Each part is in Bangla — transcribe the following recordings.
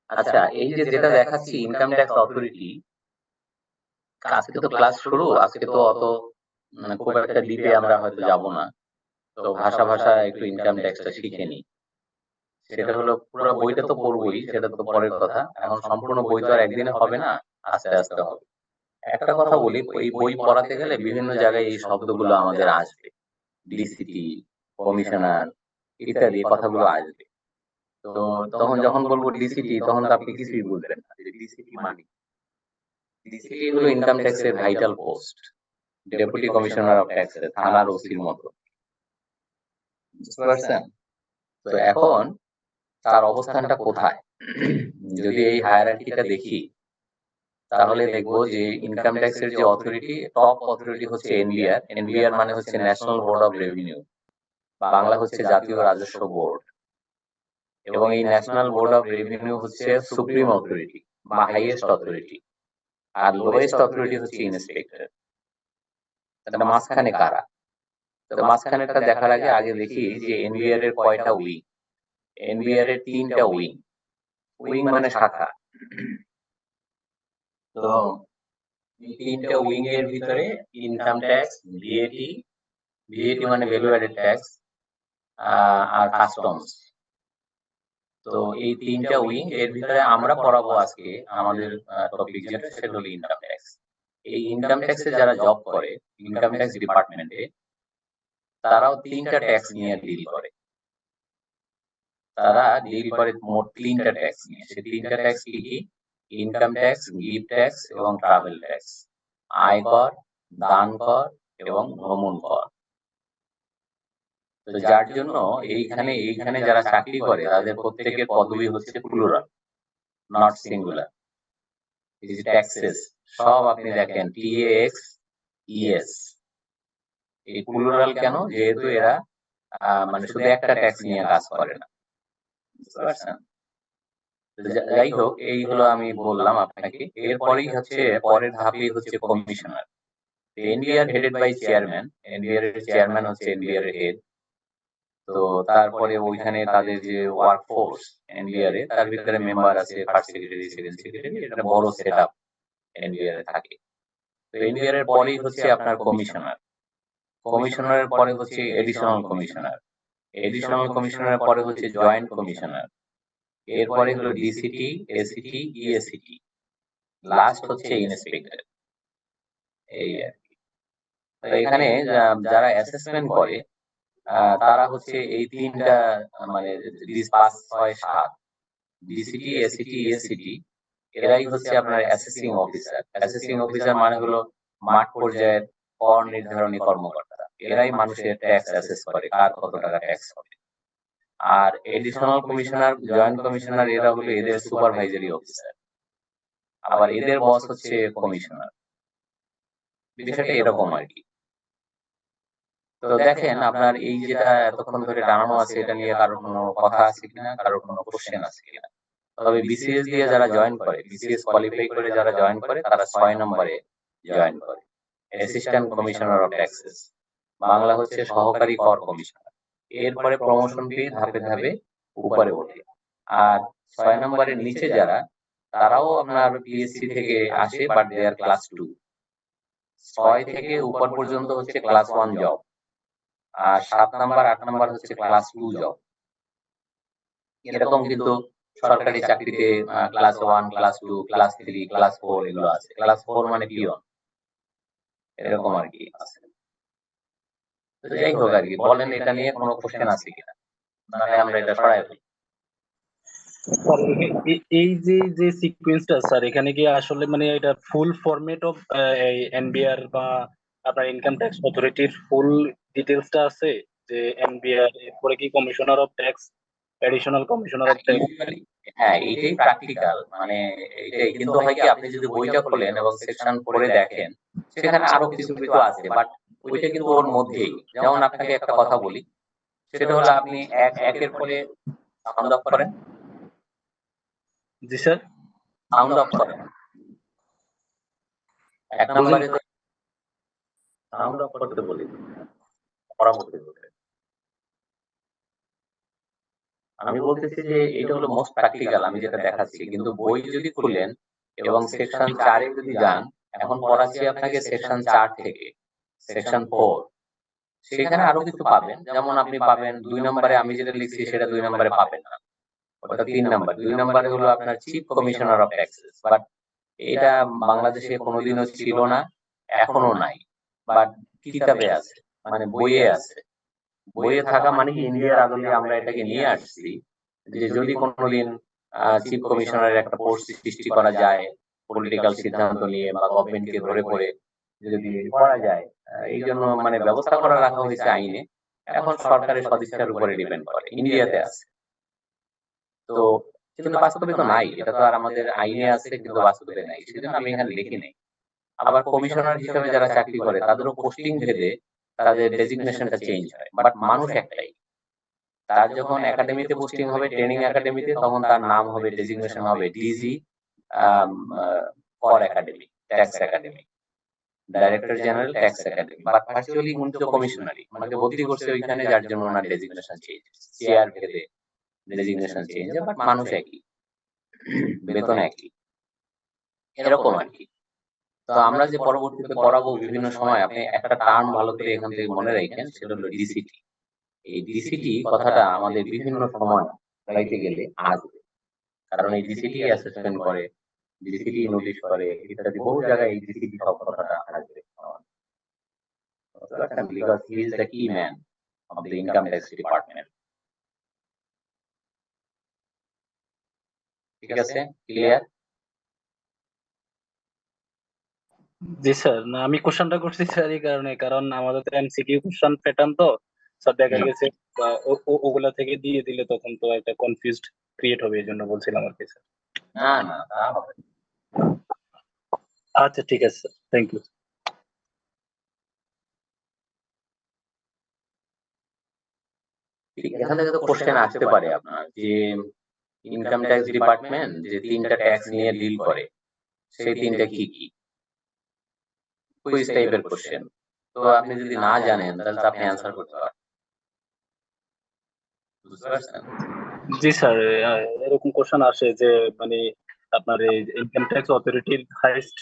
আচ্ছা, এই যে যেটা দেখাচ্ছি ইনকাম ট্যাক্স অথরিটি, আজকে তো ক্লাস শুরু। আজকে তো অত খুব একটা ডিপে আমরা হয়তো যাব না। তো ভাষা একটু ইনকাম ট্যাক্সটা শিখে নিই। সেটা হলো পুরো বইটা তো পড়বোই, সেটা তো পরের কথা। এখন সম্পূর্ণ বই তো আর একদিনে হবে না, আস্তে, আস্তে হবে। একটা কথা বলি, এই বই পড়াতে গেলে বিভিন্ন জায়গায় এই শব্দগুলো আমাদের আসবে। ডিসিটি, কমিশনার ইত্যাদি এই কথাগুলো আসবে। তো তখন যখন বলবো ডিসিটি তখন তো আপনি কিছুই বুঝবেন না যে ডিসিটি মানে কি? ডিসিটি হলো ইনকাম ট্যাক্সের vital post. Deputy commissioner of taxes, থানার ওসির মতো। বুঝতে পারছেন? তো এখন তার অবস্থানটা কোথায়? যদি এই হায়ারার্কিটা দেখি তাহলে দেখব যে ইনকাম ট্যাক্সের যে অথরিটি, টপ অথরিটি হচ্ছে এনবিআর। এনবিআর মানে হচ্ছে national board of revenue, Bangla হচ্ছে জাতীয় রাজস্ব বোর্ড। এবং এই ন্যাশনাল বোর্ড অফ রেভিনিউ হচ্ছে সুপ্রিম অথরিটি বা হাইয়েস্ট অথরিটি, আর লোয়েস্ট অথরিটি হচ্ছে ইন্সপেক্টর। তাহলে মাঝখানে কারা? তো মাঝখানেটা দেখার আগে আগে দেখি যে এনবিআর এর কয়টা উইং। এনবিআর এর 3টা উইং। উইং মানে শাখা। তো এই 3টা উইং এর ভিতরে ইনকাম ট্যাক্স, ভিএটি, ভিএটি মানে ভ্যালু অ্যাডেড ট্যাক্স, আর কাস্টমস। তো এই 3টা উইং এর ভিতরে আমরা পড়াবো আজকে আমাদের টপিক যেটা সেটা হলো ইনকাম ট্যাক্স। এই ইনকাম ট্যাক্সে যারা জব করে ইনকাম ট্যাক্স ডিপার্টমেন্টে, তারাও 3টা ট্যাক্স নিয়ে ডিল করে। তারা ডিল করে মোট 3টা ট্যাক্স নিয়ে। সেই 3টা ট্যাক্স কি কি? ইনকাম ট্যাক্স, গিফট ট্যাক্স এবং ট্রাভেল ট্যাক্স। আয়কর, দান কর এবং ভ্রমণ কর। তো যার জন্য এইখানে যারা চাকরি করে তাদের প্রত্যেকের পদবি হচ্ছে প্লুরাল, নট সিঙ্গুলার। এই যে ট্যাক্সেস সব আপনি দেখেন টিএক্স ইএস। এই প্লুরাল কেন? যেহেতু এরা মানে শুধু একটা ট্যাক্স নিয়ে কাজ করে না। বুঝতে পারছেন? যাই হোক, এই হলো আমি বললাম আপনাকে। এরপরেই হচ্ছে পরের ধাপই হচ্ছে commissioner. NBR headed by chairman. NBR এর চেয়ারম্যান হচ্ছে এনবিআর এর হেড। তো তারপরে ওইখানে তাদের যে ওয়ার্ক ফোর্স এনবিআর এর, তার ভিতরে মেম্বার আছে ফার্স্ট সেক্রেটারি, সেকেন্ড সেক্রেটারি। এটা বড় সেট আপ এনবিআর এ থাকে। তো এনবিআর এর পরেই হচ্ছে আপনার কমিশনার। কমিশনারের পরে হচ্ছে এডিশনাল কমিশনার। এডিশনাল কমিশনারের পরে হচ্ছে জয়েন্ট কমিশনার। এরপরে হলো ডিসিটি, এসিটি, ইএসিটি। লাস্ট হচ্ছে ইন্সপেক্টর। এই আর কি। তো এখানে যারা অ্যাসেসমেন্ট করে তারা হচ্ছে এই 3টা মানে 5, 6, 7 ডিসিটি, এসিটি, ইএসিটি। এরাই হচ্ছে আপনার অ্যাসেসিং অফিসার। অ্যাসেসিং অফিসার মানে হলো মাঠ পর্যায়ের কর নির্ধারণী কর্মকর্তা। এরাই মানুষের ট্যাক্স অ্যাসেস করে, কার কত টাকা ট্যাক্স হবে। আর এডিশনাল কমিশনার, জয়েন্ট কমিশনার এরা হলো এদের সুপারভাইজারি অফিসার। আবার এদের বস হচ্ছে কমিশনার। বিষয়টা এরকম আর কি। তো দেখেন আপনার এই যেটা এতক্ষণ ধরে টানানো আছে, এটা নিয়ে কারোর কোনো কথা আছে কিনা, কারোর কোনো কোশ্চেন আছে কিনা? তবে বিসিএস দিয়ে যারা জয়েন করে, বিসিএস কোয়ালিফাই করে যারা জয়েন করে, তারা 6 নম্বরে জয়েন করে, assistant commissioner of taxes. Bangla হচ্ছে সহকারী কর কমিশনার। এরপরে প্রমোশন পেয়ে ধাপে ধাপে উপরে ওঠে। আর 6 নম্বরের নিচে যারা, তারাও আপনার পিএসসি থেকে আসে, বাট দে আর ক্লাস 2। 6 থেকে উপর পর্যন্ত হচ্ছে ক্লাস 1 জব, আর 7 নাম্বার 8 নাম্বার হচ্ছে ক্লাস 2 জব। এরকম কিন্তু সরকারি চাকরিতে ক্লাস 1, ক্লাস 2, ক্লাস 3, ক্লাস 4 এগুলো আছে। ক্লাস 4 মানে পিয়ন, এরকম আর কি আছে। তো যাই হোক আর কি, বলেন এটা নিয়ে কোনো কোশ্চেন আছে কিনা, নাহলে আমরা এটা সরাই ফেলি। স্যার এই যে যে সিকোয়েন্সটা স্যার, এখানে কি আসলে মানে এটা ফুল ফরম্যাট অফ এনবিআর বা আপনার ইনকাম ট্যাক্স অথরিটির ফুল ডিটেলসটা আছে, যে এনবিআর এরপরে কি commissioner of tax, additional commissioner of tax? হ্যাঁ, এইটাই প্র্যাকটিক্যাল, মানে এইটাই। কিন্তু হয় কি, আপনি যদি বইটা খোলেন এবং সেকশন পড়ে দেখেন, সেখানে আরো কিছু কিছু আছে, বাট ওইটা কিন্তু ওর মধ্যেই। যেমন আপনাকে একটা কথা বলি, সেটা হলো আপনি একের পরে সাউন্ড অফ করেন। জি স্যার, সাউন্ড অফ করেন। 1 নম্বরে সাউন্ড অফ করতে বলি, পরবর্তী আমি বলতেছি যে এটা হলো মোস্ট প্র্যাকটিক্যাল আমি যেটা দেখাচ্ছি, কিন্তু বই যদি খুলেন এবং সেকশন 4 এ যদি যান, এখন পড়াচ্ছি আপনাকে সেকশন 4 থেকে সেকশন 4, সেখানে আরো কিছু পাবেন। যেমন আপনি পাবেন 2 নম্বরে আমি যেটা লিখছি সেটা 2 নম্বরে পাবেন না, ওটা 3 নম্বর। 2 নম্বরে হলো আপনার chief commissioner of taxes, but এটা বাংলাদেশে কোনোদিনও ছিল না, এখনো নাই, বাট কিতাবে আছে, মানে বইয়ে আছে। বইয়ে থাকা মানে কি ইন্ডিয়ার আদলে আমরা এটাকে নিয়ে আসছি যে যদি কোনোদিন চিফ কমিশনারের একটা পোস্ট সৃষ্টি করা যায় পলিটিক্যাল সিদ্ধান্ত নিয়ে বা গভর্নমেন্টকে ধরে পড়ে যদি করা যায়, এই জন্য মানে ব্যবস্থা করা রাখা হয়েছে আইনে। এখন সরকারের সদিচ্ছার উপরে ডিপেন্ড করে, ইন্ডিয়াতে আছে তো, কিন্তু বাস্তবে তো নাই। এটা তো আর আমাদের আইনে আছে কিন্তু বাস্তবে নাই, সেজন্য আমি এখানে লিখি নাই। আবার কমিশনার হিসেবে যারা চাকরি করে তাদেরও পোস্টিং ভেদে তাদের ডেজিগনেশনটা চেঞ্জ হয়, বাট মানুষ একটাই। তার যখন একাডেমিতে পোস্টিং হবে, ট্রেনিং একাডেমিতে, তখন তার নাম হবে, ডেজিগনেশন হবে DG for academy, tax academy, director general tax academy. But actually উনি তো কমিশনারই, ওনাকে বদলি করছে ওইখানে, যার জন্য ওনার ডেজিগনেশন চেঞ্জ, চেয়ার ভেদে ডেজিগনেশন চেঞ্জ, বাট মানুষ একই, বেতন একই, এরকম আর কি। তো আমরা যে পরবর্তীতে পড়াবো বিভিন্ন সময়, আপনি একটা টার্ম ভালো করে এখান থেকে মনে রাখেন, সেটা হলো ডিসিটি। এই ডিসিটি কথাটা আমাদের বিভিন্ন সময় পড়াইতে গেলে আসবে, কারণ এই ডিসিটি অ্যাসেসমেন্ট করে, ডিসিটি নোটিশ করে, ইত্যাদি বহু জায়গায় এই ডিসিটি সব কথাটা আসবে, because he is the key man of the income tax department. ঠিক আছে, ক্লিয়ার? জি স্যার, না আমি কোশ্চেনটা করছি স্যার এই কারণে, কারণ আমাদের তো এমসিকিউ কোশ্চেন প্যাটার্ন তো স্যার, দেখা গেছে ওগুলা থেকে দিয়ে দিলে তখন তো একটা কনফিউজড ক্রিয়েট হবে, এই জন্য বলছিলাম আর কি স্যার। না না, তা হবে না। আচ্ছা ঠিক আছে স্যার, থ্যাংক ইউ। এখান থেকে তো কোশ্চেন আসতে পারে আপনার যে ইনকাম ট্যাক্স ডিপার্টমেন্ট যে 3টা ট্যাক্স নিয়ে ডিল করে, সেই 3টা কি কি, কুইজ টাইপের কোশ্চেন। তো আপনি যদি না জানেন তাহলে তো আপনি অ্যান্সার করতে পারবেন, বুঝতে পারছেন? জি স্যার, এরকম কোশ্চেন আসে যে মানে আপনার এই ইনকাম ট্যাক্স অথরিটির হাইয়েস্ট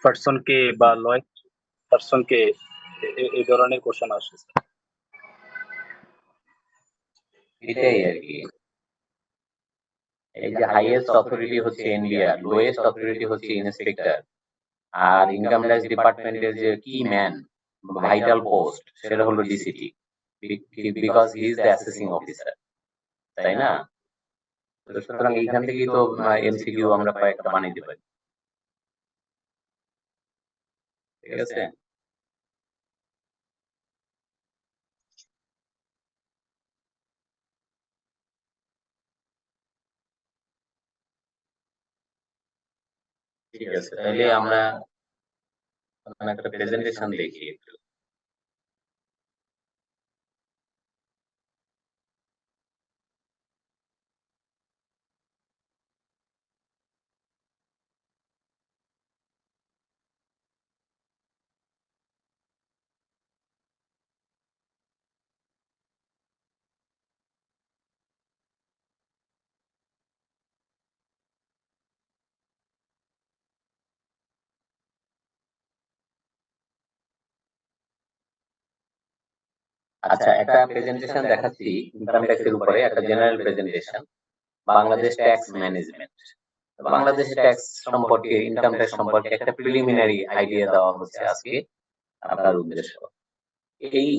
পার্সন কে বা লোয়েস্ট পার্সন কে, এই ধরনের কোশ্চেন আসে স্যার। এটাই আর কি। এই যে হাইয়েস্ট অথরিটি হচ্ছে এনবিআর, লোয়েস্ট অথরিটি হচ্ছে ইন্সপেক্টর, আর ইনকাম ট্যাক্স ডিপার্টমেন্টের যে কি ম্যান, ভাইটাল পোস্ট, সেটা হলো DCT, because he is the assessing officer, তাই না? তো সুতরাং এইখান থেকেই তো এমসিকিউ আমরা কয়েকটা বানাইতে পারি, ঠিক আছে? ঠিক আছে, তাহলে আমরা একটা প্রেজেন্টেশন দেখি একটু। আচ্ছা, একটা প্রেজেন্টেশন দেখাচ্ছি ইনকাম ট্যাক্সের উপরে, একটা general presentation, Bangladesh tax management. বাংলাদেশের ট্যাক্স সম্পর্কে, ইনকাম ট্যাক্স সম্পর্কে একটা প্রিলিমিনারি আইডিয়া দেওয়া হচ্ছে আজকে আপনার উদ্দেশ্য। এই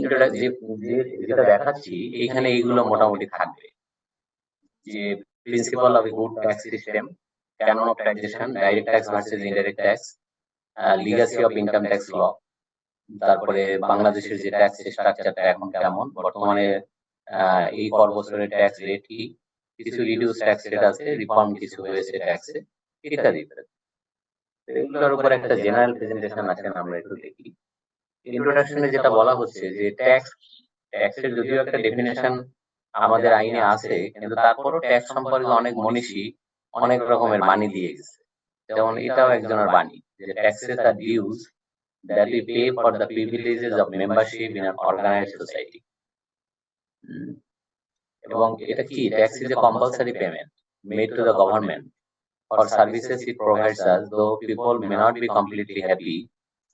যেটা দেখাচ্ছি এইখানে এইগুলো মোটামুটি থাকবে, যে principle of a good tax system, canon of taxation, direct tax versus indirect tax, legacy of income tax law, তারপরে বাংলাদেশের যে ট্যাক্স স্ট্রাকচারটা এখন কেমন বর্তমানে, এই পর বছরের ট্যাক্স রেট কি, কিছু রিডিউস ট্যাক্স রেট আছে, রিফর্ম কিছু হয়েছে ট্যাক্সে, ইত্যাদি ইত্যাদি। এগুলোর উপর একটা জেনারেল প্রেজেন্টেশন আছে, আমরা একটু দেখি। ইন্ট্রোডাকশনে যেটা বলা হচ্ছে যে ট্যাক্সের যদিও একটা ডেফিনেশন আমাদের আইনে আছে, কিন্তু তারপরও ট্যাক্স সম্পর্কে অনেক মনীষী অনেক রকমের বাণী দিয়ে গেছে। যেমন এটাও একজনের বাণী, যে ট্যাক্সেস আর dues that we pay for the privileges of membership in an organized society. এবং এটা কি, tax is a compulsory payment made to the government for services it provides us, though people may not be completely happy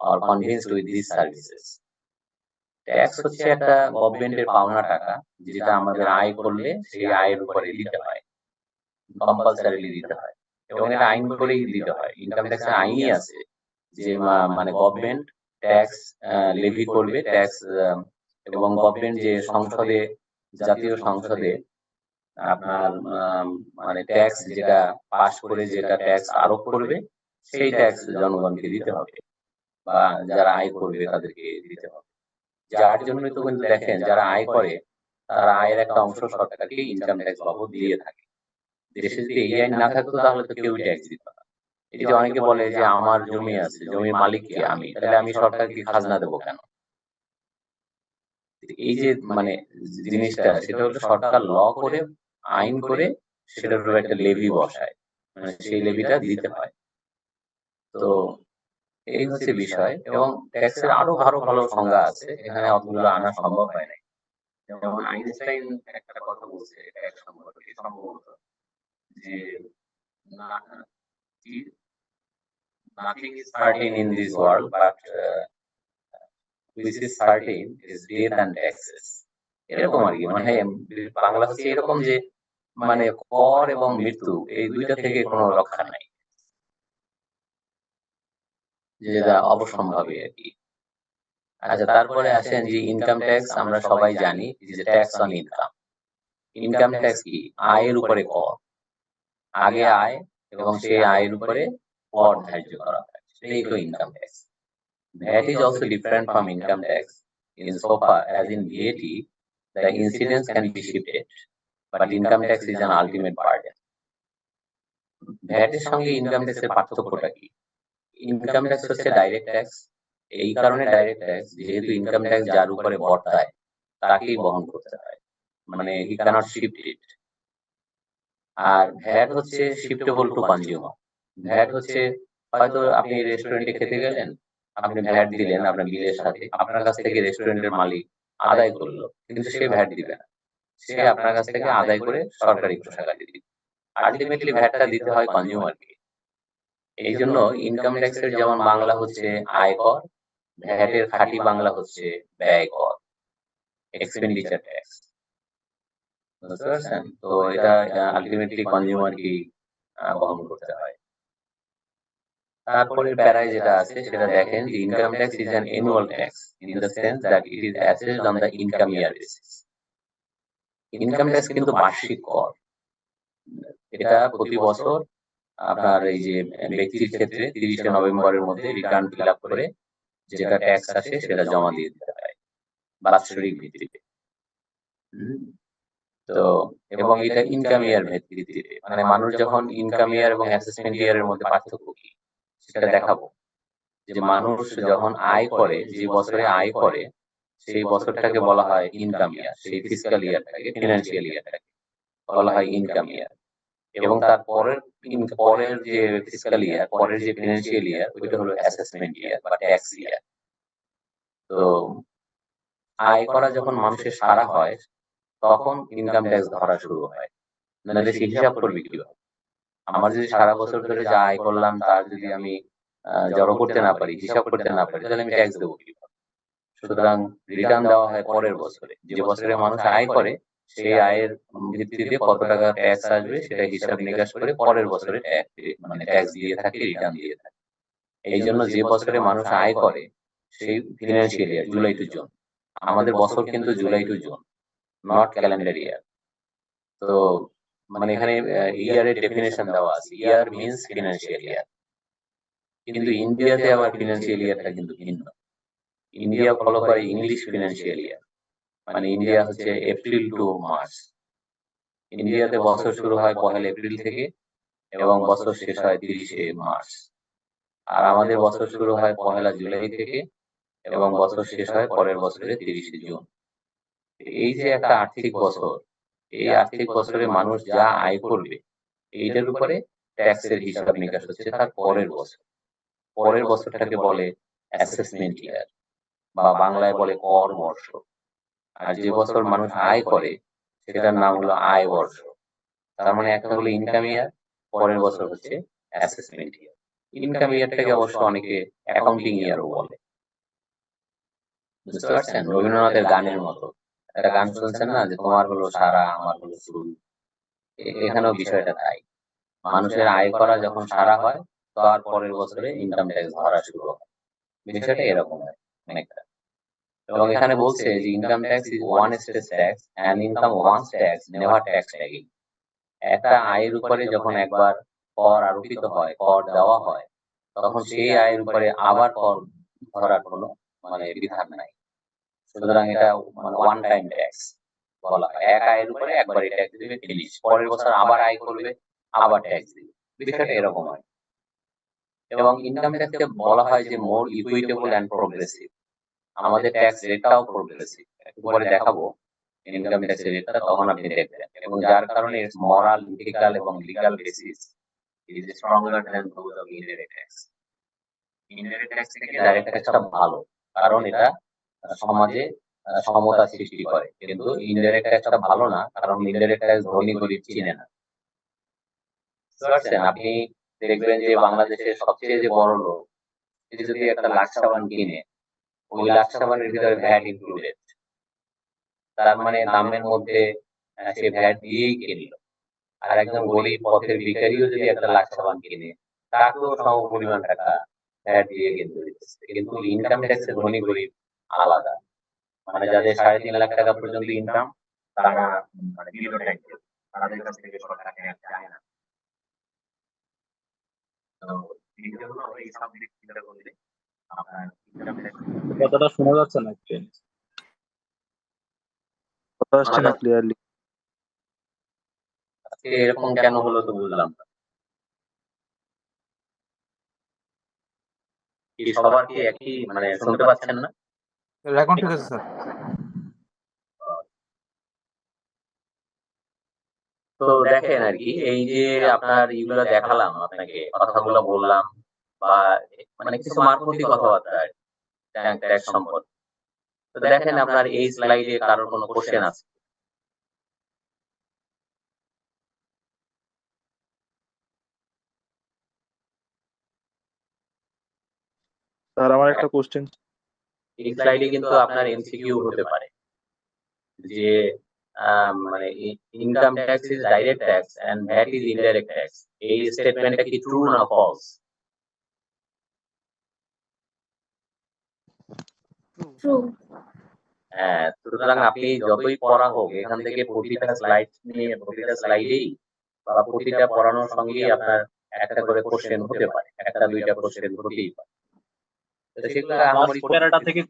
or convinced with these services. Tax হচ্ছে একটা গভর্নমেন্টের পাওনা টাকা, যেটা আমাদের আয় করলে সেই আয়ের উপরে দিতে হয়, কম্পালসারিলি দিতে হয়, এবং এটা আইন করেই দিতে হয়। ইনকাম ট্যাক্সের আইনই আছে যে মানে গভর্নমেন্ট ট্যাক্স লেভি করবে, ট্যাক্স এবং গভর্নমেন্ট যে সংসদে, জাতীয় সংসদে আপনার মানে ট্যাক্স যেটা পাস করে যেটা ট্যাক্স আরোপ করবে, সেই ট্যাক্স জনগণকে দিতে হবে বা যারা আয় করবে তাদেরকে দিতে হবে। যার জন্যই তো কিন্তু দেখেন যারা আয় করে তারা আয়ের একটা অংশ সরকারকে ইনকাম ট্যাক্স বাবদ দিয়ে থাকে। দেশে যদি এই আইন না থাকতো তাহলে তো কেউই ট্যাক্স দিত না। এই যে অনেকে বলে যে আমার জমি আছে, জমির মালিক কে আমি, তাহলে আমি সরকারকে খাজনা দেবো কেন? এই যে মানে জিনিসটা, সেটা হলো সরকার ল করে, আইন করে সেটার উপর একটা লেভি বসায়, মানে সেই লেভিটা দিতে হয়। তো এই হচ্ছে বিষয়। এবং ট্যাক্সের আরো ভালো ভালো সংজ্ঞা আছে, এখানে অতগুলো আনা সম্ভব হয় নাই। যেমন আইনস্টাইন একটা কথা বলছে ট্যাক্স সম্পর্কে সম্ভবত, যে nothing is certain in this world, but which is certain is death and taxes. এরকম আর কি, মানে বাংলা হচ্ছে এরকম যে মানে কর এবং মৃত্যু এই দুইটা থেকে কোনো রক্ষা নাই, যেটা অবশ্যম্ভাবী আর কি। আচ্ছা, তারপরে আসেন যে ইনকাম ট্যাক্স আমরা সবাই জানি যে tax on income. Income tax কি? আয়ের উপরে কর, আগে আয় এবং সেই আয়ের উপরে কর ধার্য করা হয়, সেটাই হলো income tax. VAT is also different from income tax insofar as in VAT the incidence can be shifted, but income tax is an ultimate burden. VAT এর সঙ্গে ইনকাম ট্যাক্সের পার্থক্যটা কি? ইনকাম ট্যাক্স হচ্ছে ডাইরেক্ট ট্যাক্স, এই কারণে ডাইরেক্ট ট্যাক্স যেহেতু ইনকাম ট্যাক্স যার উপরে বর্তায় তাকেই বহন করতে হয়, মানে হি ক্যানট শিফট ইট। আর ভ্যাট হচ্ছে শিফটেবল টু কনজিউমার। ভ্যাট হচ্ছে হয়তো আপনি রেস্টুরেন্টে খেতে গেলেন, আপনি ভ্যাট দিলেন আপনার বিলের সাথে, আপনার কাছ থেকে রেস্টুরেন্টের মালিক আদায় করলো, কিন্তু সে ভ্যাট দিবে না, সে আপনার কাছ থেকে আদায় করে সরকারি কোষাগারে দিবে। আলটিমেটলি ভ্যাটটা দিতে হয় কনজিউমারকে। এই জন্য ইনকাম ট্যাক্সের যেমন বাংলা হচ্ছে আয়কর, ভ্যাটের খাঁটি বাংলা হচ্ছে ব্যয় কর, এক্সপেন্ডিচার ট্যাক্স। বুঝতে পারছেন? তো এটা আলটিমেটলি কনজিউমারকেই বহন করতে হয়। তারপরে প্যারায় যেটা আছে সেটা দেখেন যে income tax is an annual tax in the sense that it is assessed on the income year basis. Income tax কিন্তু বার্ষিক কর, এটা প্রতি বছর আপনার এই যে ব্যক্তির ক্ষেত্রে 30শে নভেম্বরের মধ্যে রিটার্ন ফিল আপ করে যেটা ট্যাক্স আসে সেটা জমা দিয়ে দিতে হয় বাৎসরিক ভিত্তিতে। তো এবং এটা ইনকাম ইয়ার ভিত্তিতে, মানে মানুষ যখন ইনকাম ইয়ার এবং অ্যাসেসমেন্ট ইয়ারের মধ্যে পার্থক্য কি সেটা দেখাবো। যে মানুষ যখন আয় করে, যে বছরে আয় করে সেই বছরটাকে বলা হয় ইনকাম ইয়ার, সেই ফিসক্যাল ইয়ারটাকে, ফিনান্সিয়াল ইয়ারটাকে বলা হয় ইনকাম ইয়ার। এবং তার পরের যে ফিসক্যাল ইয়ার, পরের যে ফিনান্সিয়াল ইয়ার, ওইটা হলো অ্যাসেসমেন্ট ইয়ার বা ট্যাক্স ইয়ার। তো আয় করা যখন মানুষের সারা হয় তখন ইনকাম ট্যাক্স ধরা শুরু হয়, নাহলে সে হিসাব করবে কিভাবে? আমার যদি সারা বছর ধরে যা আয় করলাম তার যদি আমি জড়ো করতে না পারি, হিসাব করতে না পারি, তাহলে আমি ট্যাক্স দেবো কিভাবে? সুতরাং রিটার্ন দেওয়া হয় পরের বছরে, যে বছরে মানুষ আয় করে সেই আয়ের ভিত্তিতে কত টাকা ট্যাক্স আসবে সেটা হিসাব নিকাশ করে পরের বছরে মানে ট্যাক্স দিয়ে থাকে, রিটার্ন দিয়ে থাকে। এই জন্য যে বছরে মানুষ আয় করে সেই financial year, July to June, আমাদের বছর কিন্তু July to June, not calendar year. তো মানে এখানে ইয়ারের ডেফিনেশন দেওয়া আছে, ইয়ার মিনস ফিনান্সিয়াল ইয়ার। কিন্তু ইন্ডিয়াতে আবার ফিনান্সিয়াল ইয়ারটা কিন্তু ভিন্ন। ইন্ডিয়া ফলো করে ইংলিশ ফিনান্সিয়াল ইয়ার, মানে ইন্ডিয়া হচ্ছে এপ্রিল টু মার্চ। ইন্ডিয়াতে বছর শুরু হয় 1 এপ্রিল থেকে এবং বছর শেষ হয় 30শে মার্চ। আর আমাদের বছর শুরু হয় 1 জুলাই থেকে এবং বছর শেষ হয় পরের বছরে 30শে জুন। এই যে একটা আর্থিক বছর, এই আর্থিক বছরে মানুষ যা আয় করবে এইটার উপরে ট্যাক্সের হিসাব নিকাশ হচ্ছে তার পরের বছর। পরের বছরটাকে বলে অ্যাসেসমেন্ট ইয়ার বা বাংলায় বলে কর বর্ষ। আর যে বছর মানুষ আয় করে সেটার নাম হলো আয় বর্ষ। তার মানে একটা হলো ইনকাম ইয়ার, পরের বছর হচ্ছে অ্যাসেসমেন্ট ইয়ার। ইনকাম ইয়ারটাকে অবশ্য অনেকে অ্যাকাউন্টিং ইয়ারও বলে। বুঝতে পারছেন? রবীন্দ্রনাথের গানের মতো একটা গান শুনছেন না, যে তোমার হলো সারা আমার হলো শুরু। এখানেও বিষয়টা তাই। মানুষের আয় করা যখন সারা হয়, তার পরের বছরে ইনকাম ট্যাক্স ভরা শুরু হয়। বিষয়টা এরকম হয় অনেকটা। এবং এখানে বলছে যে income tax is one stage tax and income once tax never tax tagging. একটা আয়ের উপরে যখন একবার কর আরোপিত হয়, কর দেওয়া হয়, তখন সেই আয়ের উপরে আবার কর ধরার কোনো বিধান নাই। সুতরাং এটা ওয়ান টাইম ট্যাক্স বলা হয়। এক আয়ের উপরে একবারই ট্যাক্স দিবে, ফিনিশ। পরের বছর আবার আয় করবে, আবার ট্যাক্স দিবে। বিষয়টা এরকম হয়। এবং ইনকাম ট্যাক্সকে বলা হয় যে মোর ইকুইটেবল অ্যান্ড প্রোগ্রেসিভ। আমাদের ট্যাক্স রেটটাও প্রোগ্রেসিভ। একটু পরে দেখাবো ইনকাম ট্যাক্সের রেটটা, তখন আপনি দেখবেন। এবং যার কারণে মরাল, ইথিক্যাল এবং legal basis is stronger than those of indirect tax. Indirect tax থেকে ডাইরেক্ট ট্যাক্সটা ভালো, কারণ এটা সমাজে সমতা সৃষ্টি করে। কিন্তু ইনডাইরেক্ট ট্যাক্সটা ভালো না, কারণ ইনডাইরেক্ট ট্যাক্স ধনী গরিব চিনে না। বুঝতে পারছেন? আপনি দেখবেন যে বাংলাদেশের সবচেয়ে যে বড় লোক, সে যদি একটা লাক্স সাবান কিনে, ওই লাক্স সাবানের ভিতরে ভ্যাট ইনক্লুডেড। তার মানে দামের মধ্যে সে ভ্যাট দিয়েই কিনলো। আর একজন গরিব পথের ভিখারিও যদি একটা লাক্স সাবান কিনে, তাকেও সম পরিমাণ টাকা ভ্যাট দিয়ে কিনতে দিচ্ছে। কিন্তু ইনকাম ট্যাক্সে ধনী গরিব আলাদা। যাদের 3.5 লাখ টাকা পর্যন্ত ইনকাম, তারা জিরো ট্যাক্স দেবে, তাদের কাছ থেকে সরকার ট্যাক্স চায় না। তো দ্বিতীয় হলো এই সব দিক চিন্তা করলে আপনার ইনকাম ট্যাক্স কথাটা শোনা যাচ্ছে না একটু? কথা আসছে না ক্লিয়ারলি। আজকে এরকম কেন হলো তো বুঝলাম না। কি সবার কি একই শুনতে পাচ্ছেন না? এখন ঠিক আছে স্যার। তো দেখেন আর কি, এই যে আপনার এইগুলো দেখালাম আপনাকে, কথাগুলো বললাম, বা কিছু মারফতি কথাবার্তা ট্যাক্স সম্পর্কে। তো দেখেন আপনার এই স্লাইডে কারোর কোনো কোশ্চেন আছে? স্যার আমার একটা কোশ্চেন। এই স্লাইডে কিন্তু আপনার এমসিকিউ হতে পারে যে income tax is direct tax and VAT is indirect tax. এই স্টেটমেন্টটা কি ট্রু না ফলস? ট্রু। হ্যাঁ, সুতরাং আপনি যতই পড়া হোক, এখান থেকে প্রতিটা স্লাইড নিয়ে, প্রতিটা স্লাইডেই বা প্রতিটা পড়ানোর সঙ্গেই আপনার একটা করে কোশ্চেন হতে পারে, একটা দুইটা কোশ্চেন হতেই পারে। তো সেগুলো আহামরি প্যারাটা থেকে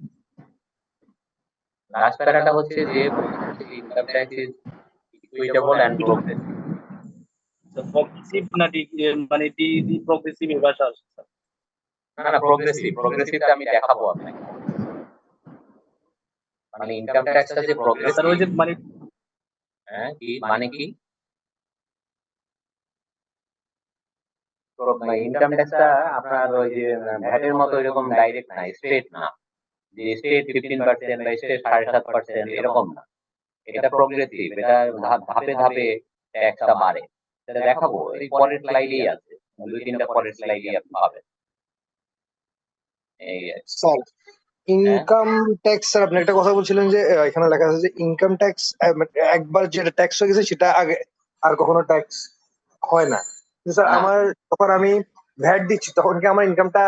লাস্ট প্যারাটা হচ্ছে যে income tax is equitable and progressive. Progressive না ডি প্রগ্রেসিভ এর ভাষা আছে স্যার? না, প্রগ্রেসিভটা আমি দেখাবো আপনাকে। ইনকাম ট্যাক্সটা যে স্যার প্রগ্রেসিভ, ওই যে হ্যাঁ কি কি ইনকাম ট্যাক্সটা আপনার ওই যে ভ্যাটের মতো এরকম ডাইরেক্ট না, স্ট্রেট না, যে স্টেট 15% বা স্টেট 7.5% এরকম না। এটা প্রগ্রেসিভ, এটা ধাপে ধাপে ট্যাক্সটা বাড়ে। সেটা দেখাবো, এই পরের স্লাইডেই আছে, 2-3টা পরের স্লাইডেই আপনি পাবেন। এই স্যার ইনকাম ট্যাক্স, স্যার আপনি একটা কথা বলছিলেন যে এখানে লেখা আছে যে ইনকাম ট্যাক্স একবার যেটা ট্যাক্স হয়ে গেছে সেটা আগে আর কখনো ট্যাক্স হয় না। স্যার না। আমার যখন আমি ভ্যাট দিচ্ছি তখন কি আমার ইনকামটা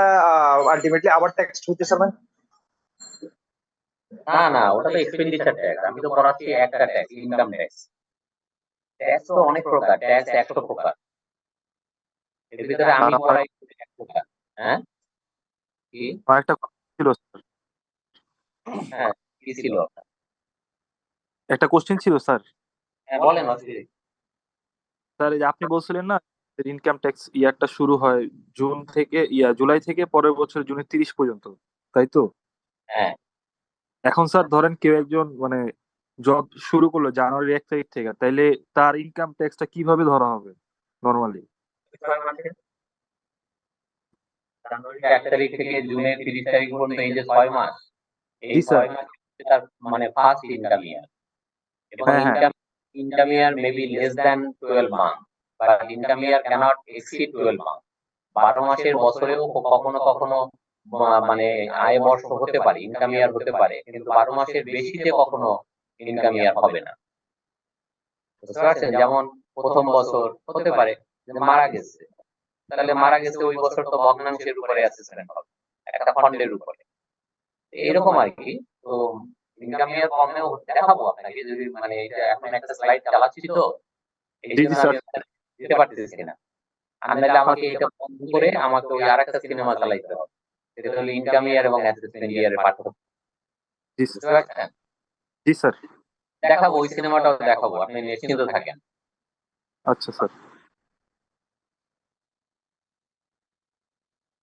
আলটিমেটলি আবার ট্যাক্স হইতেছে না? না, ওটা তো এক্সপেন্ডিচার ট্যাক্স। আমি তো পড়াচ্ছি একটা ট্যাক্স, ইনকাম ট্যাক্স। ট্যাক্স তো অনেক প্রকার, ট্যাক্স 100 প্রকার। এর ভিতরে আমি পড়াই 1 প্রকার। হ্যাঁ কি? আমার একটা ছিল স্যার, হ্যাঁ কি ছিল? একটা কোশ্চেন ছিল স্যার। হ্যাঁ বলেন। অসুবিধা নেই। স্যার এই যে আপনি বলছিলেন না ইনকাম ট্যাক্স ইয়ারটা শুরু হয় জুলাই থেকে পরের বছর জুনের 30 পর্যন্ত, তাই তো? হ্যাঁ, এখন স্যার ধরেন কেউ একজন জব শুরু করলো জানুয়ারি 1 তারিখ থেকে, তাইলে তার ইনকাম ট্যাক্সটা কিভাবে ধরা হবে নরমালি? জানুয়ারির 1 তারিখ থেকে জুনের 30 তারিখ পর্যন্ত এই যে 6 মাস, এই জি, স্যার। 6 মাস হচ্ছে তার ফার্স্ট ইনকাম ইয়ার। এবং হ্যাঁ, হ্যাঁ। Income income year may be less than 12 months, but income year cannot exceed 12 months. 12 মাসের বছরেও কখনো কখনো মানে আয় বর্ষ হতে পারে, ইনকাম ইয়ার হতে পারে, কিন্তু 12 মাসের বেশিতে কখনো ইনকাম ইয়ার হবে না। বুঝতে পারছেন? যেমন প্রথম বছর হতে পারে যে মারা গেছে, তাহলে মারা গেছে ওই বছর তো ভগ্নাংশের উপরে অ্যাসেসমেন্ট হবে, একটা খন্ডের উপরে, এরকম আর কি। তো ইনকাম ইয়ার কমেও দেখাবো আপনাকে, যদি মানে এটা এখন একটা স্লাইড চালাচ্ছি তো এই জি, জন্য স্যার। আমি দিতে পারতেছি না। আর নাহলে আমাকে এটা বন্ধ করে আমাকে ওই আরেকটা সিনেমা চালাইতে হবে, সেটা হলো ইনকাম ইয়ার এবং অ্যাসেসমেন্ট ইয়ারের পার্থক্য। জি বুঝতে স্যার। পারছেন? জি স্যার। দেখাবো, ওই সিনেমাটাও দেখাবো, আপনি নিশ্চিন্ত থাকেন। আচ্ছা স্যার।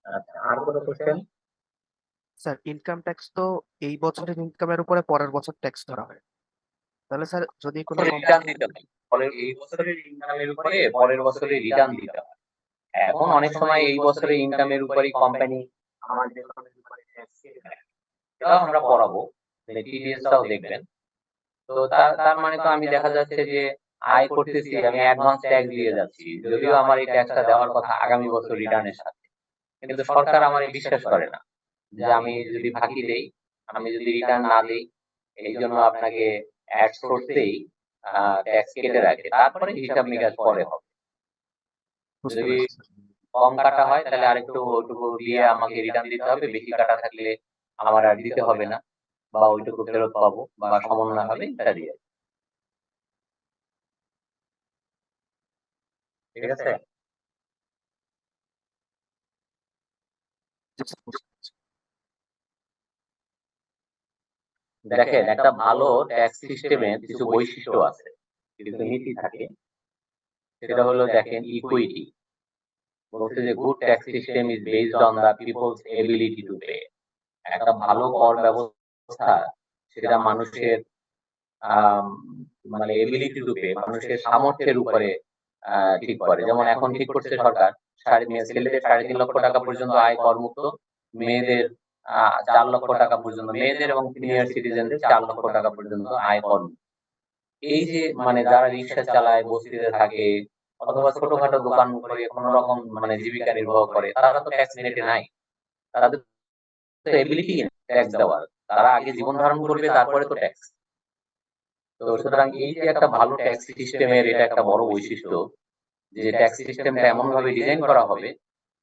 আচ্ছা, আর কোনো কোশ্চেন? স্যার ইনকাম ট্যাক্স তো এই বছরের ইনকামের উপরে পরের বছর ট্যাক্স ধরা হয়, তাহলে স্যার যদি কোনো রিটার্ন দিতে হয়, পরের এই বছরের ইনকামের উপরে পরের বছরের রিটার্ন দিতে হয়। এখন অনেক সময় এই বছরের ইনকামের উপরেই কোম্পানি আমার বেতনের উপরে ট্যাক্স কেটে নেয়, এটাও আমরা পড়াবো, টিডিএসটাও দেখবেন। তো তার মানে তো আমি দেখা যাচ্ছে যে আয় করতেছি, আমি অ্যাডভান্স ট্যাক্স দিয়ে যাচ্ছি, যদিও আমার এই ট্যাক্সটা দেওয়ার কথা আগামী বছর রিটার্নের সাথে, কিন্তু সরকার আমার বিশ্বাস করে না যে আমি যদি ফাঁকি দেই, আমি যদি রিটার্ন না দিই, এই জন্য আপনাকে অ্যাড সোর্সেই ট্যাক্স কেটে রাখে, তারপরে হিসাব নিকাশ পরে হবে। বুঝতে যদি পেরেছি স্যার। কম কাটা হয় তাহলে আরেকটু ওইটুকু দিয়ে আমাকে রিটার্ন দিতে হবে, বেশি কাটা থাকলে আমার আর দিতে হবে না, বা ওইটুকু ফেরত পাবো বা সমন্বয় হবে ইত্যাদি। ঠিক আছে? জি স্যার, বুঝতে পেরেছি। দেখেন, একটা ভালো ট্যাক্স সিস্টেমের কিছু বৈশিষ্ট্য আছে, কিছু নীতি থাকে। সেটা হলো দেখেন ইকুইটি, বলছে যে good tax system is based on the people's ability to pay. একটা ভালো কর ব্যবস্থা সেটা মানুষের মানে এবিলিটি টু পে, মানুষের সামর্থ্যের উপরে ঠিক করে। যেমন এখন ঠিক করছে সরকার, ছেলেদের 3.5 লক্ষ টাকা পর্যন্ত আয় করমুক্ত, মেয়েদের 4 লক্ষ টাকা পর্যন্ত, মেয়েদের এবং সিনিয়র সিটিজেনদের 4 লক্ষ টাকা পর্যন্ত আয় করমুক্ত। এই যে মানে যারা রিক্সা চালায়, বস্তিতে থাকে, অথবা ছোটখাটো দোকান করে কোনো রকম মানে জীবিকা নির্বাহ করে, তারা তো ট্যাক্স নেটে নাই, তাদের তো এবিলিটি ট্যাক্স দেওয়ার, তারা আগে জীবন ধারণ করবে তারপরে তো ট্যাক্স। তো সুতরাং এই যে একটা ভালো ট্যাক্স সিস্টেমের এটা একটা বড় বৈশিষ্ট্য, যে ট্যাক্স সিস্টেমটা এমন ভাবে ডিজাইন করা হবে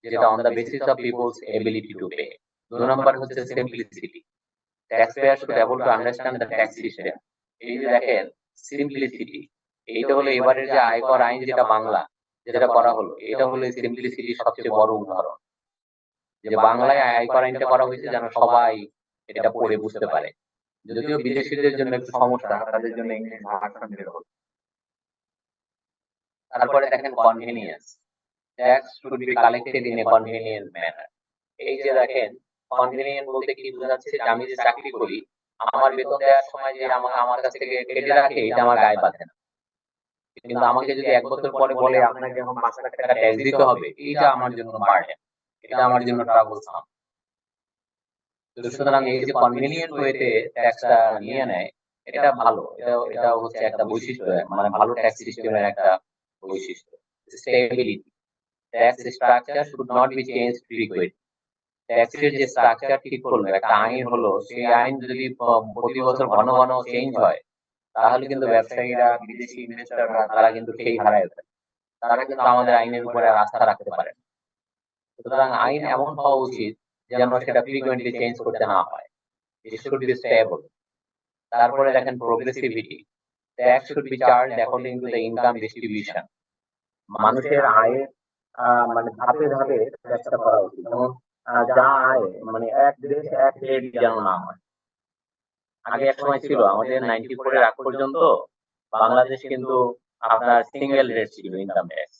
যেটা on the basis of people's ability to pay. 2 নম্বর হচ্ছে simplicity, tax payer should able to understand the tax system. এই যে দেখেন সিম্পলিসিটি, এইটা হলো এবারের যে আয়কর আইন যেটা বাংলা যেটা করা হলো, এটা হলো সিম্পলিসিটির সবচেয়ে বড় উদাহরণ, যে বাংলায় আয়কর আইনটা করা হয়েছে যেন সবাই এটা পড়ে বুঝতে পারে। যদিও বিদেশিদের জন্য একটু সমস্যা, তাদের জন্য ইংলিশ ভার্সন বের হলো। তারপরে দেখেন convenience, tax should B collected in a convenient manner. এই যে দেখেন কনভেনিয়েন্ট বলতে কি বোঝাচ্ছে, যে আমি যে চাকরি করি, আমার বেতন দেওয়ার সময় যে আমার কাছ থেকে কেটে রাখে, এটা আমার গায়ে বাঁধে না, কিন্তু আমাকে যদি 1 বছর পরে বলে আপনাকে এখন 5 লাখ টাকা ট্যাক্স দিতে হবে, এটা আমার জন্য বার্ডেন, এটা আমার জন্য ট্রাবলসাম। সুতরাং এই যে কনভেনিয়েন্ট ওয়েতে ট্যাক্সটা নিয়ে নেয়, এটা ভালো, এটা হচ্ছে একটা বৈশিষ্ট্য, মানে ভালো ট্যাক্স সিস্টেমের একটা বৈশিষ্ট্য। Stability, tax structure should not be change frequently. ট্যাক্সের যে স্ট্রাকচার ঠিক করলো, একটা আইন হলো, সেই আইন যদি প্রতি বছর ঘন ঘন চেঞ্জ হয়, তাহলে কিন্তু ব্যবসায়ীরা, বিদেশি ইনভেস্টররা তারা কিন্তু খেই হারায় ফেলে, তারা কিন্তু আমাদের আইনের উপরে আর আস্থা রাখতে পারে না। সুতরাং আইন এমন হওয়া উচিত যেন সেটা ফ্রিকুয়েন্টলি চেঞ্জ করতে না হয়, ইট শুড বি স্টেবল। তারপরে দেখেন progressivity, tax should be charged according to the income distribution. মানুষের আয়ের মানে ধাপে ধাপে ট্যাক্সটা করা উচিত, যেমন যা আয় মানে এক দেশ এক রেট যেন না হয়। আগে এক সময় ছিল, আমাদের 94 এর আগ পর্যন্ত বাংলাদেশ কিন্তু আপনার সিঙ্গেল রেট ছিল ইনকাম ট্যাক্স,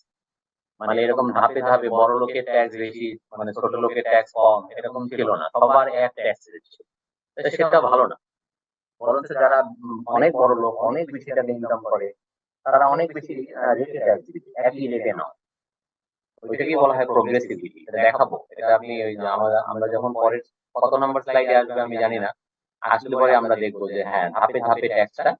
মানে এরকম ধাপে ধাপে বড় লোকের ট্যাক্স বেশি, মানে ছোট লোকের ট্যাক্স কম, এরকম ছিল না, সবার এক ট্যাক্স রেট ছিল। সেটা ভালো না, বরঞ্চ যারা অনেক বড় লোক, অনেক বেশি টাকা ইনকাম করে, তারা অনেক বেশি রেটে ট্যাক্স দিবে, একই রেটে নয়। ওইটাকেই বলা হয় প্রোগ্রেসিভিটি। এটা দেখাবো, এটা আপনি ওই যে আমরা যখন পরের কত নম্বর স্লাইডে আসবে আমি জানি না, আসলে পরে আমরা দেখবো যে হ্যাঁ ধাপে ধাপে ট্যাক্সটা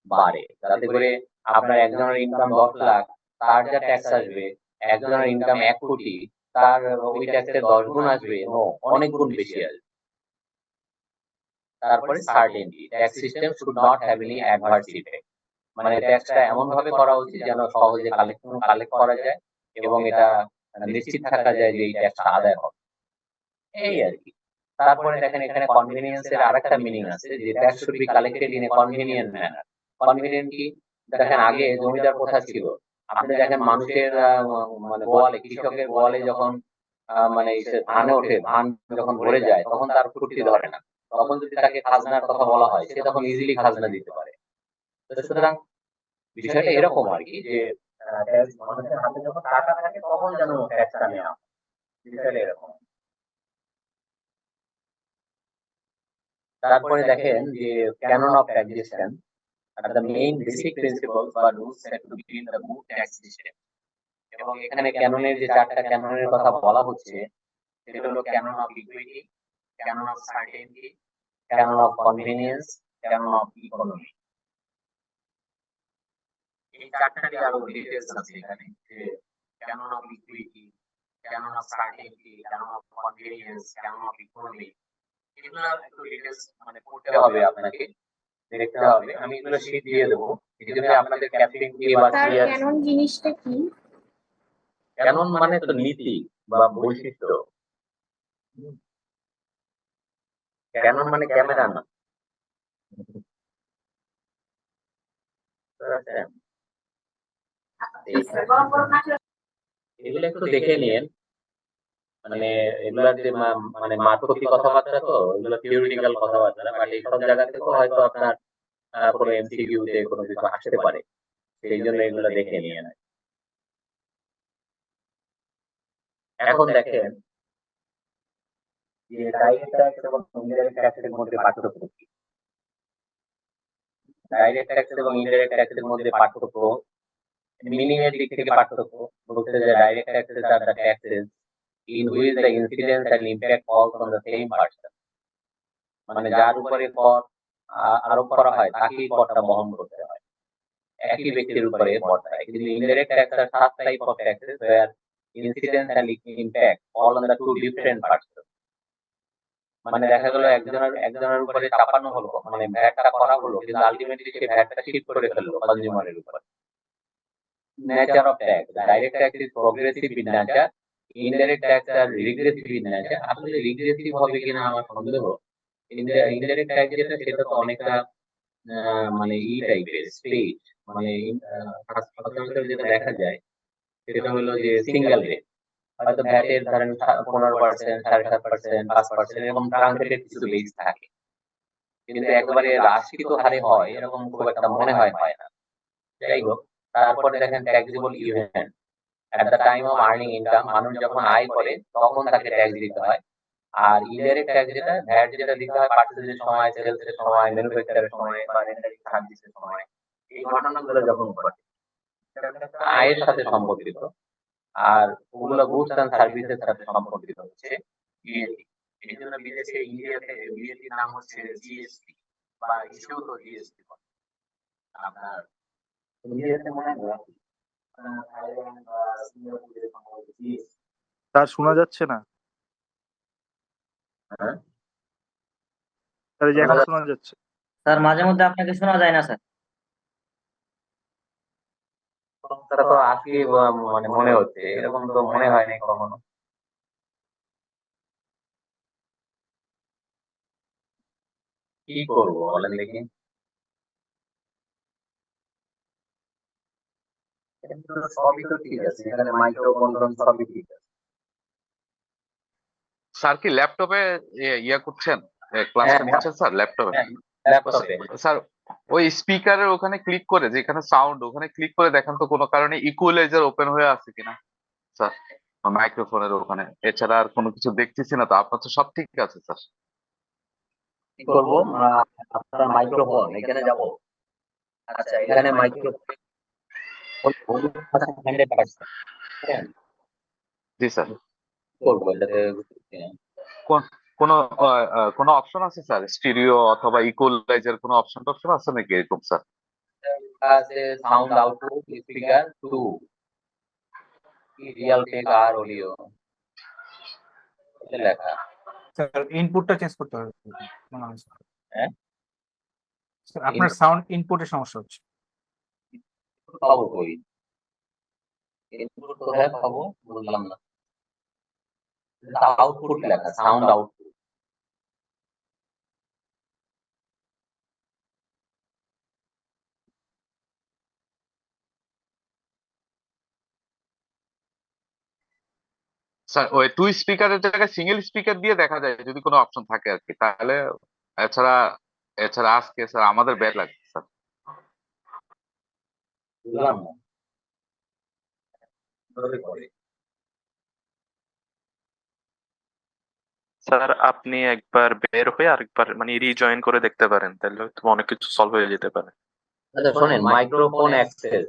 বাড়ে, যাতে করে আপনার একজনের ইনকাম 10 লাখ, তার যা ট্যাক্স আসবে, একজনের ইনকাম 1 কোটি, তার ওই ট্যাক্সের 10 গুণ আসবে? নো, অনেক গুণ বেশি আসবে। তারপরে certainty, tax system should not have any adverse effect, মানে ট্যাক্সটা এমন ভাবে করা উচিত যেন সহজে কালেক্ট করা যায় এবং এটা নিশ্চিত থাকা যায় যে এই ট্যাক্সটা আদায় হবে, এই আর কি। তারপরে দেখেন এখানে কনভেনিয়েন্স এর আরেকটা মিনিং আছে যে tax should B collected in a convenient manner. Convenient কি? দেখেন আগে জমিদার প্রথা ছিল, আপনি দেখেন মানুষের মানে গোয়ালে, কৃষকের গোয়ালে যখন মানে ধানে ওঠে, ধান যখন ভরে যায় তখন তার ফুর্তি ধরে না, তখন যদি তাকে খাজনার কথা বলা হয় সে তখন ইজিলি খাজনা দিতে পারে। তো সুতরাং বিষয়টা এরকম আর কি যে মানুষের হাতে যখন টাকা থাকে তখন যেন ট্যাক্সটা নেওয়া হয়। বিষয়টা এরকম। তারপরে দেখেন যে ক্যানন অফ ট্যাক্সেশন আর দ্য মেইন বেসিক প্রিন্সিপলস বা rules set to begin the good tax system. এবং এখানে ক্যাননের যে 4টা ক্যাননের কথা বলা হচ্ছে সেটা হলো canon of equity, canon of certainty, canon of convenience, canon of economy. এই 4টারই আরো ডিটেইলস আছে এখানে, যে canon of equity, canon of certainty, canon of convenience, canon of economy, এগুলো একটু ডিটেইলস মানে পড়তে হবে আপনাকে, দেখতে হবে। আমি এগুলো শীট দিয়ে দেবো, যদি আপনাদের ক্যাপ্টেন কি বা স্যার ক্লিয়ার। ক্যানন জিনিসটা কি? ক্যানন মানে তো নীতি বা বৈশিষ্ট্য। ক্যানন মানে ক্যামেরা না। এগুলো একটু দেখে নিন, মানে এগুলার যে মানে মারফতি কথাবার্তা, তো এগুলো থিওরিটিক্যাল কথাবার্তা, বাট এই সব জায়গা থেকেও হয়তো আপনার কোনো এমসিকিউ তে কোনো কিছু আসতে পারে, সেই জন্য এগুলো দেখে নিন। এখন দেখেন যে ডাইরেক্ট ট্যাক্স এবং ইনডাইরেক্ট ট্যাক্সের মধ্যে পার্থক্য কি। ডাইরেক্ট ট্যাক্স এবং ইনডাইরেক্ট ট্যাক্সের মধ্যে পার্থক্য, মিনিং এর দিক থেকে পার্থক্য বলতে যে direct taxes are the taxes in which the incidence and impact falls on the same person, মানে যার উপরে কর আরোপ করা হয় তাকেই করটা বহন করতে হয়, একই ব্যক্তির উপরে কর দেয়। কিন্তু ইনডাইরেক্ট ট্যাক্স আর sub type of taxes where incidence and impact fall on the two different persons, মানে দেখা গেল একজনের উপরে চাপানো হলো, মানে ভ্যাটটা করা হলো, কিন্তু আলটিমেটলি সে ভ্যাটটা শিফট করে ফেললো কনজিউমারের উপরে। Nature of tax, direct tax is progressive in nature, indirect tax are regressive in nature. আসলে রিগ্রেসিভ হবে কিনা আমার সন্দেহ। ইনডাইরেক্ট ট্যাক্স যেটা সেটা তো অনেকটা মানে টাইপের স্টেজ, মানে সচরাচর যেটা দেখা যায় সেটা হলো যে সিঙ্গেল রেট, হয়তো ভ্যাটের ধরেন 15%, 7.5%, 5% এরকম ট্রানজেক্টেড কিছু বেস থাকে, কিন্তু একবারে রাশিকৃত হারে হয় এরকম খুব একটা মনে হয় না। যাই হোক, তারপরে দেখেন taxable event, at the time of earning income, মানুষ যখন আয় করে তখন তাকে ট্যাক্স দিতে হয়। আর ইনডাইরেক্ট ট্যাক্স যেটা, ভ্যাট যেটা দিতে হয় পার্চেজের সময়, সেলস এর সময়, ম্যানুফ্যাকচারের সময় বা রেন্টালিং সার্ভিসের সময়, এই ঘটনাগুলো যখন ঘটে আয়ের সাথে সম্পর্কিত। আর ওগুলো গুডস এন্ড সার্ভিসের সাথে সম্পর্কিত হচ্ছে ভিএটি। এই জন্য বিদেশে ইন্ডিয়াতে ভিএটির নাম হচ্ছে জিএসটি বা ইস্যু তো জিএসটি। আপনার ইন্ডিয়াতে মনে হয় থাইল্যান্ড বা সিঙ্গাপুরে সম্ভবত জিএসটি। তার শোনা যাচ্ছে না, হ্যাঁ স্যার এই যে এখন শোনা যাচ্ছে। স্যার মাঝে মধ্যে আপনাকে শোনা যায় না স্যার। তারা তো আজকে মানে মনে হচ্ছে, এরকম তো মনে হয়নি কখনো। কি করবো বলেন দেখি। সবই তো ঠিক আছে, এখানে মাইক্রো কন্ট্রোল সবই ঠিক আছে। স্যার কি ল্যাপটপে ইয়া করছেন, ক্লাসটা হ্যাঁ, নিচ্ছেন স্যার ল্যাপটপে? ল্যাপটপে স্যার ওই স্পিকারের ওখানে ক্লিক করে, যেখানে সাউন্ড ওখানে ক্লিক করে দেখেন তো কোনো কারণে ইকুয়ালাইজার ওপেন হয়ে আছে কিনা স্যার, মাইক্রোফোনের ওখানে। এছাড়া আর কোনো কিছু দেখতেছি না তো, আপনার তো সব ঠিক আছে স্যার। কি করবো, আপনার মাইক্রোফোন এখানে যাব। আচ্ছা, এখানে মাইক্রোফোন 100%। জি স্যার। করবো এটাতে কোনো কোনো অপশন আছে স্যার, স্টিরিও অথবা ইকুয়ালাইজার কোনো অপশন আছে নাকি এরকম স্যার? আছে sound output speaker 2 Real take আর অডিও লেখা স্যার ইনপুটটা চেঞ্জ করতে হবে মনে হয় স্যার। হ্যাঁ স্যার, আপনার সাউন্ড ইনপুটের সমস্যা হচ্ছে। পাবো কই ইনপুট কোথায় পাবো বুঝলাম না আউটপুট লেখা সাউন্ড আউটপুট স্যার ওই 2 স্পিকারের জায়গায় সিঙ্গেল স্পিকার দিয়ে দেখা যায় যদি কোনো অপশন থাকে আর কি, তাহলে এছাড়া এছাড়া আজকে স্যার আমাদের ব্যাড লাগছে স্যার। বুঝলাম না কিভাবে করে স্যার আপনি একবার বের হয়ে আরেকবার মানে রিজয়েন করে দেখতে পারেন, তাহলে হয়তো অনেক কিছু সলভ হয়ে যেতে পারে। আচ্ছা শোনেন মাইক্রোফোন অ্যাক্সেস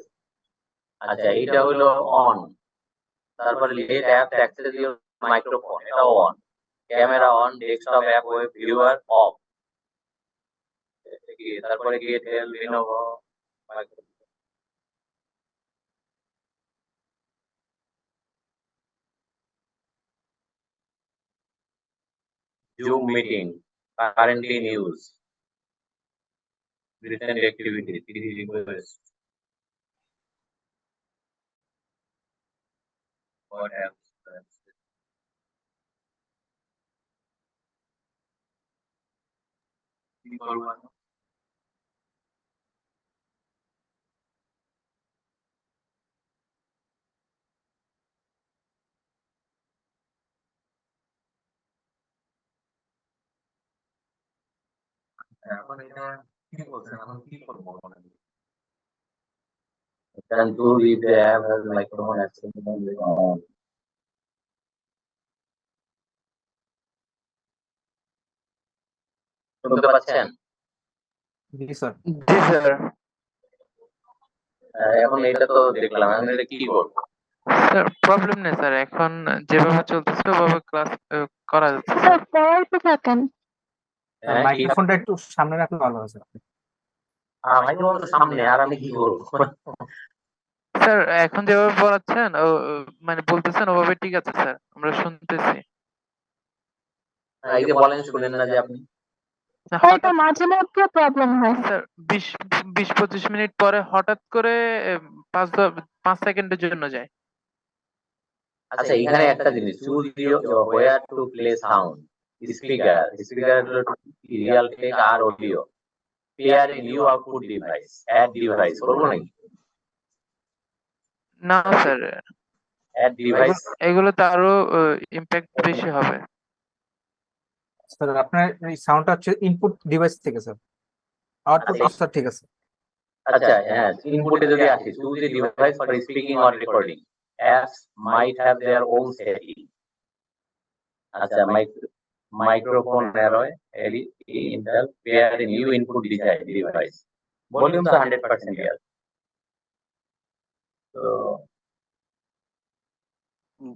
আচ্ছা এটা হলো অন তারপরে let app access your microphone এটা on camera on desktop app web viewer off তারপরে get help Lenovo Zoom meeting currently in use recent activities request what else কি করবো এখন? এখন এটা কি বলছেন এখন কি করবো মানে can do if they have a microphone access on শুনতে পাচ্ছেন জি স্যার। জি স্যার। এখন এটা তো দেখলাম এখন এটা কি করবো স্যার প্রবলেম নেই স্যার, এখন যেভাবে চলতেছে ওভাবে ক্লাস করা যাচ্ছে স্যার। পড়াইতে থাকেন। হ্যাঁ কি মাইক্রোফোনটা একটু সামনে রাখলে ভালো হয় স্যার। মাইক্রোফোন তো সামনে আর আমি কি করবো স্যার এখন যেভাবে পড়াচ্ছেন মানে বলতেছেন ওভাবে ঠিক আছে স্যার, আমরা শুনতেছি। এই যে বলেন শুনেন না যে আপনি হয়তো মাঝে মধ্যে প্রবলেম হয়। স্যার 20-25 মিনিট পরে হঠাৎ করে 5 সেকেন্ডের জন্য যায়। আচ্ছা এখানে একটা জিনিস choose where to play sound speaker রিয়াল টেক আর audio pair a new output device add device করবো নাকি না স্যার, অ্যাড ডিভাইস এগুলোতে আরো ইমপ্যাক্ট বেশি হবে। স্যার আপনার এই সাউন্ডটা হচ্ছে ইনপুট ডিভাইস থেকে স্যার, আউটপুট স্যার ঠিক আছে। আচ্ছা হ্যাঁ ইনপুটে যদি আসি choose a device for speaking or recording apps might have their own setting আচ্ছা microphone array intel pair a new input device volume তো 100% here তো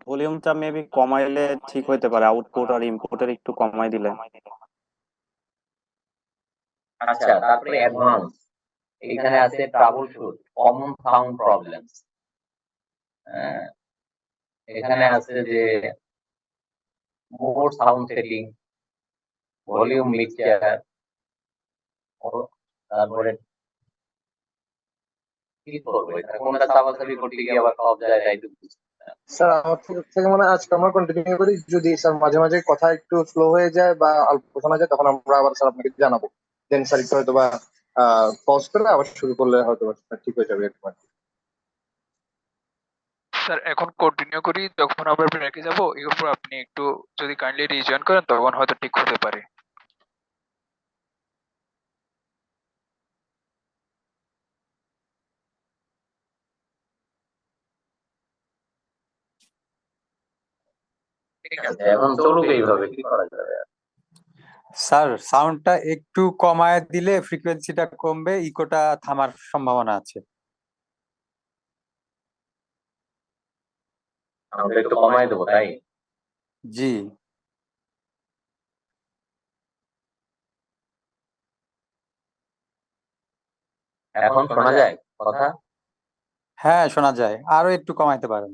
ভলিউমটা মেবি কমাইলে ঠিক হইতে পারে, আউটপুট আর ইনপুটের একটু কমাই দিলে। আচ্ছা তারপরে অ্যাডভান্স এখানে আছে trouble shoot common sound problems এখানে আছে যে মোর সাউন্ড সেটিং ভলিউম মিক্সচার তারপরে কি করবো এটা কোনটা চাপাচাপি করতে গিয়ে আবার সব জায়গায় স্যার আমার থেকে মনে হয় আজকে আমরা কন্টিনিউ করি, যদি স্যার মাঝে মাঝে কথা একটু স্লো হয়ে যায় বা অল্প শোনা যায় তখন আমরা আবার স্যার আপনাকে জানাবো, দেন স্যার একটু হয়তো বা পজ করে আবার শুরু করলে হয়তো ঠিক হয়ে যাবে এরকম। স্যার এখন কন্টিনিউ করি, যখন আমরা ব্রেকে যাব এরপর আপনি একটু যদি কাইন্ডলি রিজয়েন করেন তখন হয়তো ঠিক হতে পারে। ঠিক আছে এখন চলুক এইভাবে কি করা যাবে স্যার সাউন্ডটা একটু কমায় দিলে ফ্রিকোয়েন্সিটা কমবে, ইকোটা থামার সম্ভাবনা আছে। আমরা একটু কমায় দেবো তাই জি এখন শোনা যায় কথা হ্যাঁ শোনা যায়, আরো একটু কমাইতে পারেন।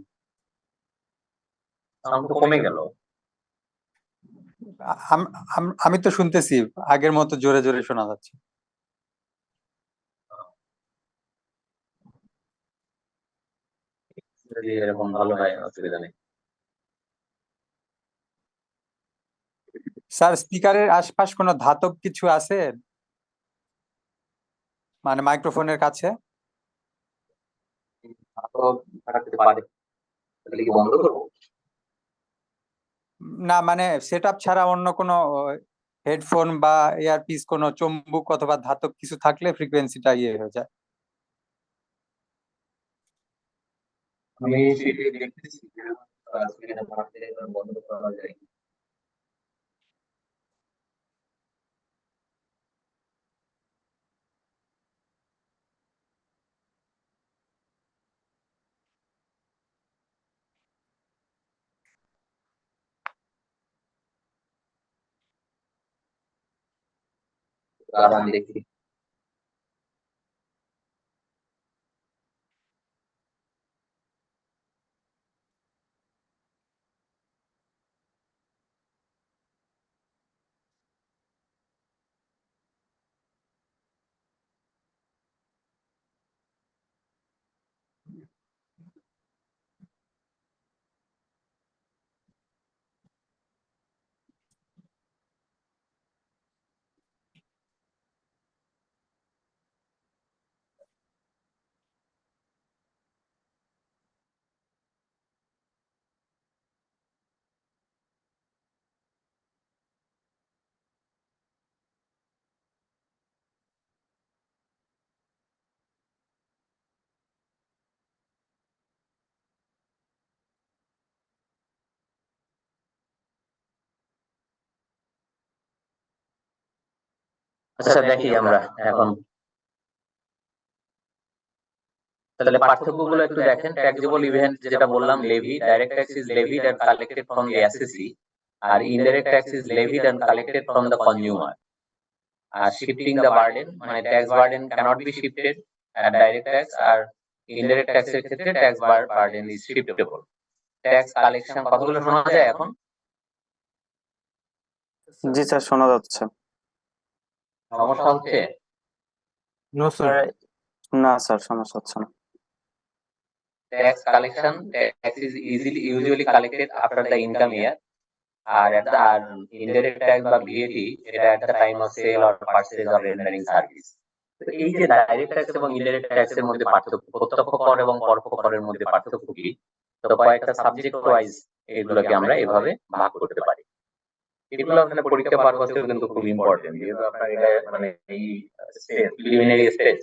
সাউন্ড তো কমে গেল। আমি তো শুনতেছি, আগের মতো জোরে জোরে শোনা যাচ্ছে। যদি এরকম ভালো হয় অসুবিধা নেই। স্যার স্পিকারের আশপাশ কোনো ধাতব কিছু আছে, মানে মাইক্রোফোনের কাছে? তো থাকতে পারে, তাহলে কি বন্ধ করবো? না মানে সেট আপ ছাড়া অন্য কোনো হেডফোন বা এয়ারপিস, কোনো চুম্বক অথবা ধাতব কিছু থাকলে ফ্রিকোয়েন্সিটা ইয়ে হয়ে যায়। আমি সেটাই দেখতেছি বন্ধ করা যায়। দাঁড়ান দেখি। আচ্ছা দেখি আমরা এখন, তাহলে পার্থক্যগুলো একটু দেখেন। ট্যাক্সেবল ইভেন্ট যেটা বললাম, levy, direct tax is levied and collected from the assessee, আর indirect tax is levied and collected from the consumer. আর শিফটিং দ্য বার্ডেন, মানে tax burden cannot be shifted at direct tax, আর ইনডাইরেক্ট ট্যাক্সের ক্ষেত্রে tax burden is shiftable. Tax collection, কতগুলো শোনা যায় এখন? জি স্যার শোনা যাচ্ছে। সমস্যা হচ্ছে? No sir. না স্যার সমস্যা হচ্ছে না। Tax collection, tax is usually collected after the income year, R indirect tax বা VAT এটা at the time of sale or purchase or rendering service. তো এই যে ডাইরেক্ট ট্যাক্স এবং ইনডাইরেক্ট ট্যাক্স এর মধ্যে পার্থক্য, প্রত্যক্ষ কর এবং পরোক্ষ করের মধ্যে পার্থক্য কি? তো কয়েকটা সাবজেক্ট ওয়াইজ এগুলোকে আমরা এভাবে ভাগ করতে পারি। এগুলো আপনার পরীক্ষা পারপাসেও কিন্তু খুব ইম্পর্টেন্ট, যেহেতু আপনার এটা মানে এই প্রিলিমিনারি স্টেজ,